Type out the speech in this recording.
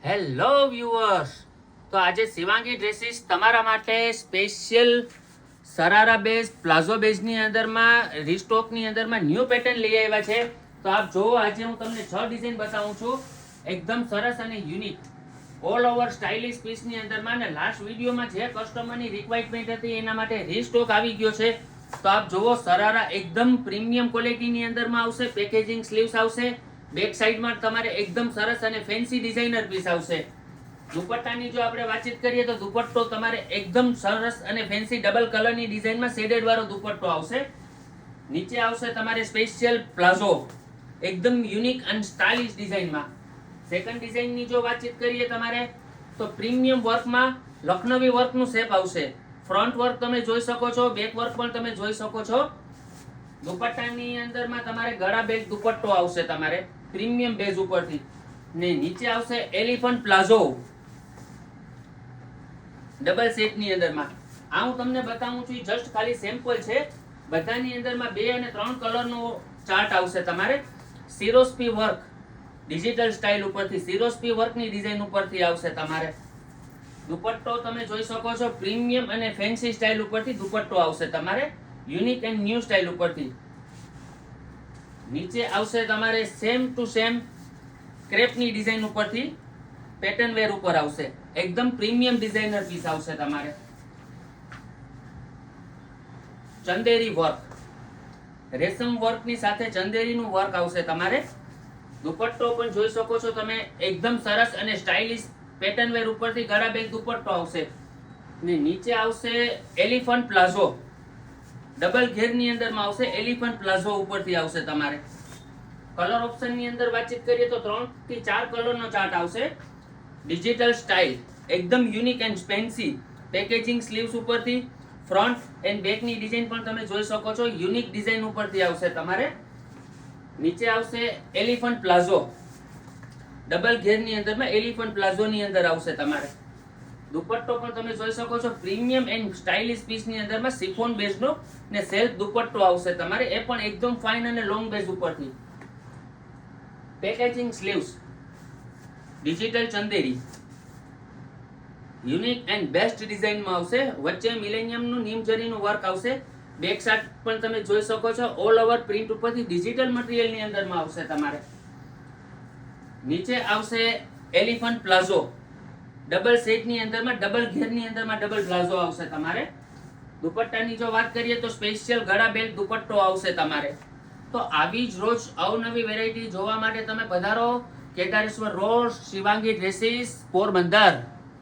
Hello viewers, તો આજે Shivangi dresses તમારા માટે સ્પેશિયલ સરારા બેઝ પ્લાઝો બેઝની અંદરમાં રીસ્ટોકની અંદરમાં ન્યૂ પેટર્ન લઈ આવ્યા છે. તો આપ જુઓ, આજે હું તમને 6 ડિઝાઇન બતાવું છું, એકદમ સરસ અને યુનિક ઓલ ઓવર સ્ટાઇલિશ પીસની અંદરમાં. અને લાસ્ટ વિડીયોમાં જે કસ્ટમરની રિક્વાયરમેન્ટ હતી એના માટે રીસ્ટોક આવી ગયો છે. તો આપ જુઓ, સરારા એકદમ પ્રીમિયમ ક્વોલિટીની અંદરમાં આવશે, પેકેજિંગ સ્લીવ્સ આવશે, બેક સાઈડમાં તમારે એકદમ સરસ અને ફેન્સી ડિઝાઇનર પીસ આવશે. દુપટ્ટાની જો આપણે વાતચીત કરીએ તો દુપટ્ટો તમારે એકદમ સરસ અને ફેન્સી ડબલ કલરની ડિઝાઇનમાં શેડેડ વાળો દુપટ્ટો આવશે. નીચે આવશે તમારે સ્પેશિયલ પ્લાઝો, એકદમ યુનિક અને સ્ટાઇલિશ ડિઝાઇનમાં. સેકન્ડ ડિઝાઇનની જો વાતચીત કરીએ તમારે તો પ્રીમિયમ વર્કમાં લખનવી વર્કનું શેપ આવશે. ફ્રન્ટ વર્ક તમે જોઈ શકો છો, બેક વર્ક પણ તમે જોઈ શકો છો. દુપટ્ટાની અંદરમાં તમારે ગળા બેઝ દુપટ્ટો આવશે તમારે પ્રીમિયમ બેઝ ઉપરથી. ને નીચે આવશે એલિફન્ટ પ્લાઝો ડબલ સેટની અંદરમાં. આ હું તમને બતાવું છું, જસ્ટ ખાલી સેમ્પલ છે. બધાની અંદરમાં 2 અને 3 કલરનો ચાર્ટ આવશે તમારે. સિરોસ્પી વર્ક ડિજિટલ સ્ટાઇલ ઉપરથી સિરોસ્પી વર્કની ડિઝાઇન ઉપરથી આવશે તમારે. દુપટ્ટો તમે જોઈ શકો છો, પ્રીમિયમ અને ફેન્સી સ્ટાઇલ ઉપરથી દુપટ્ટો આવશે તમારે, યુનિક એન્ડ ન્યૂ સ્ટાઇલ ઉપરથી. નીચે આવશે તમારે સેમ ટુ સેમ ક્રેપની ડિઝાઇન ઉપરથી પેટર્ન વેર ઉપર આવશે, એકદમ પ્રીમિયમ ડિઝાઇનર પીસ આવશે તમારે. ચંદેરી વર્ક, રેશમ વર્કની સાથે ચંદેરીનું વર્ક આવશે તમારે. દુપટ્ટો પણ જોઈ શકો છો તમે, એકદમ સરસ અને સ્ટાઇલિશ પેટર્ન વેર ઉપરથી ગળા બેઝ દુપટ્ટો આવશે. ને નીચે આવશે એલિફન્ટ પ્લાઝો, ડબલ ઘેરની અંદરમાં આવશે, એલિફન્ટ પ્લાઝો ઉપરથી આવશે તમારે. કલર ઓપ્શનની અંદર વાતચીત કરીએ તો 3 થી 4 કલરનો ચાર્ટ આવશે. ડિજિટલ સ્ટાઇલ, એકદમ unique and fancy packaging sleeves ઉપરથી. ફ્રન્ટ એન્ડ બેકની ડિઝાઇન પણ તમે જોઈ શકો છો, યુનિક ડિઝાઇન ઉપરથી આવશે તમારે. નીચે આવશે એલિફન્ટ પ્લાઝો, ડબલ ઘેરની અંદરમાં એલિફન્ટ પ્લાઝોની અંદર આવશે તમારે. દુપટ્ટો પણ તમે જોઈ શકો છો, પ્રીમિયમ એન્ડ સ્ટાઇલિશ પીસની અંદરમાં સિફોન બેઝનો ને સેલ્ફ દુપટ્ટો આવશે તમારે, એ પણ એકદમ ફાઇન અને લોંગ બેઝ ઉપરથી. Packaging sleeves digital Chanderi, unique and best ડિઝાઇનમાં આવશે. વચ્ચે મિલેનિયમનું નીમ જરીનું વર્ક આવશે. બેક સાઈડ પણ તમે જોઈ શકો છો, ઓલ ઓવર પ્રિન્ટ ઉપરથી ડિજિટલ મટીરિયલની અંદરમાં આવશે તમારે. નીચે આવશે એલિફન્ટ પ્લાઝો, ડબલ સેટની અંદરમાં ડબલ ઘેરની અંદરમાં ડબલ પ્લાઝો આવશે તમારે. દુપટ્ટાની જો વાત કરીએ તો સ્પેશિયલ ગળા બેલ્ટ દુપટ્ટો આવશે તમારે. તો આવી જ રોજ અવનવી વેરાયટી જોવા માટે તમે પધારો કેદારેશ્વર રોડ, શિવાંગી ડ્રેસીસ, પોરબંદર.